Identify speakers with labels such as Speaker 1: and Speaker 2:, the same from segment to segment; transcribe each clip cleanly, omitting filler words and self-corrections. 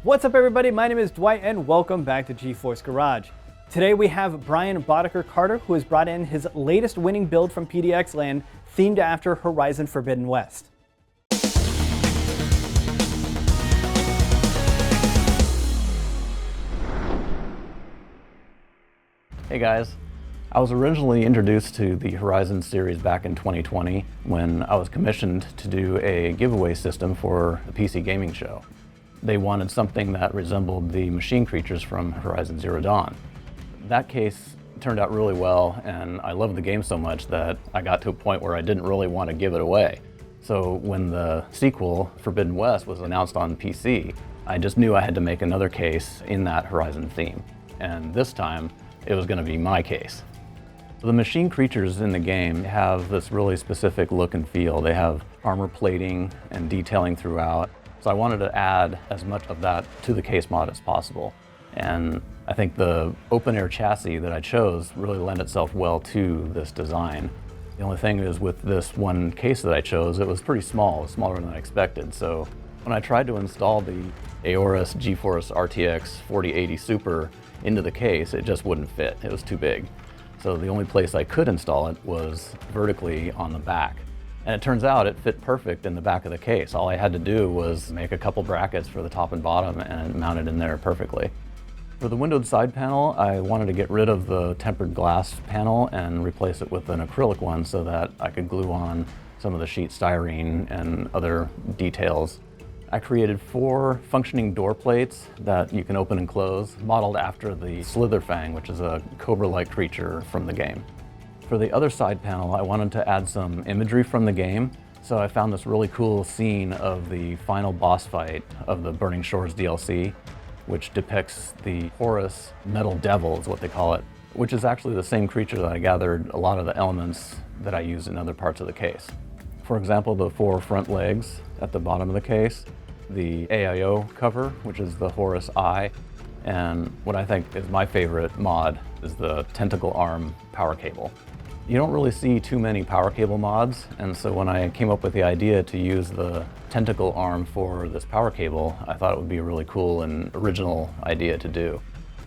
Speaker 1: What's up everybody, my name is Dwight and welcome back to GeForce Garage. Today we have Brian Boddicker-Carter, who has brought in his latest winning build from PDX Land themed after Horizon Forbidden West.
Speaker 2: Hey guys, I was originally introduced to the Horizon series back in 2020 when I was commissioned to do a giveaway system for the PC Gaming Show. They wanted something that resembled the machine creatures from Horizon Zero Dawn. That case turned out really well, and I loved the game so much that I got to a point where I didn't really want to give it away. So when the sequel, Forbidden West, was announced on PC, I just knew I had to make another case in that Horizon theme. And this time, it was going to be my case. The machine creatures in the game have this really specific look and feel. They have armor plating and detailing throughout. So I wanted to add as much of that to the case mod as possible. And I think the open air chassis that I chose really lent itself well to this design. The only thing is with this one case that I chose, it was pretty small, smaller than I expected. So when I tried to install the Aorus GeForce RTX 4080 Super into the case, it just wouldn't fit. It was too big. So the only place I could install it was vertically on the back. And it turns out it fit perfect in the back of the case. All I had to do was make a couple brackets for the top and bottom and mount it in there perfectly. For the windowed side panel, I wanted to get rid of the tempered glass panel and replace it with an acrylic one so that I could glue on some of the sheet styrene and other details. I created 4 functioning door plates that you can open and close, modeled after the Slitherfang, which is a cobra-like creature from the game. For the other side panel, I wanted to add some imagery from the game, so I found this really cool scene of the final boss fight of the Burning Shores DLC, which depicts the Horus Metal Devil, is what they call it, which is actually the same creature that I gathered a lot of the elements that I use in other parts of the case. For example, the 4 front legs at the bottom of the case, the AIO cover, which is the Horus Eye, and what I think is my favorite mod is the tentacle arm power cable. You don't really see too many power cable mods, and so when I came up with the idea to use the tentacle arm for this power cable, I thought it would be a really cool and original idea to do.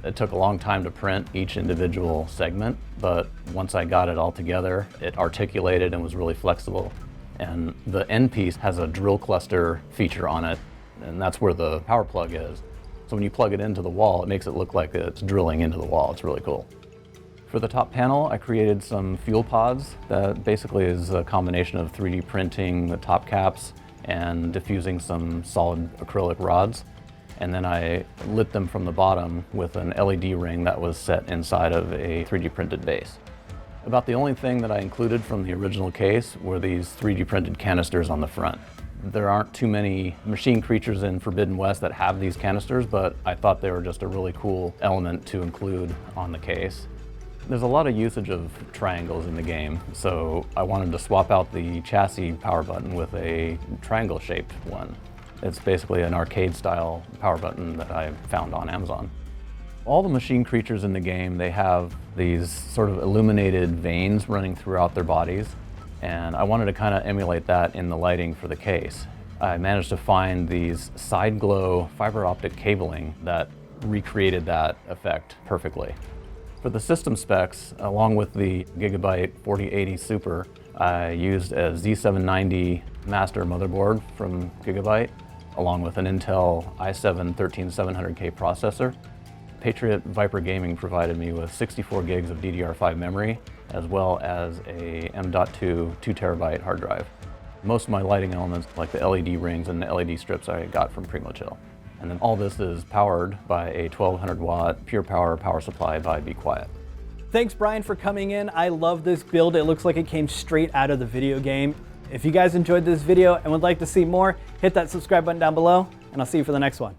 Speaker 2: It took a long time to print each individual segment, but once I got it all together, it articulated and was really flexible. And the end piece has a drill cluster feature on it, and that's where the power plug is. So when you plug it into the wall, it makes it look like it's drilling into the wall. It's really cool. For the top panel, I created some fuel pods that basically is a combination of 3D printing the top caps and diffusing some solid acrylic rods. And then I lit them from the bottom with an LED ring that was set inside of a 3D printed base. About the only thing that I included from the original case were these 3D printed canisters on the front. There aren't too many machine creatures in Forbidden West that have these canisters, but I thought they were just a really cool element to include on the case. There's a lot of usage of triangles in the game, so I wanted to swap out the chassis power button with a triangle-shaped one. It's basically an arcade-style power button that I found on Amazon. All the machine creatures in the game, they have these sort of illuminated veins running throughout their bodies, and I wanted to kind of emulate that in the lighting for the case. I managed to find these side glow fiber optic cabling that recreated that effect perfectly. For the system specs, along with the Gigabyte 4080 Super, I used a Z790 master motherboard from Gigabyte, along with an Intel i7-13700K processor. Patriot Viper Gaming provided me with 64 gigs of DDR5 memory, as well as a M.2 2TB hard drive. Most of my lighting elements, like the LED rings and the LED strips, I got from Primo Chill. And then all this is powered by a 1200 watt pure power supply by Be Quiet.
Speaker 1: Thanks Brian for coming in. I love this build. It looks like it came straight out of the video game. If you guys enjoyed this video and would like to see more, hit that subscribe button down below, and I'll see you for the next one.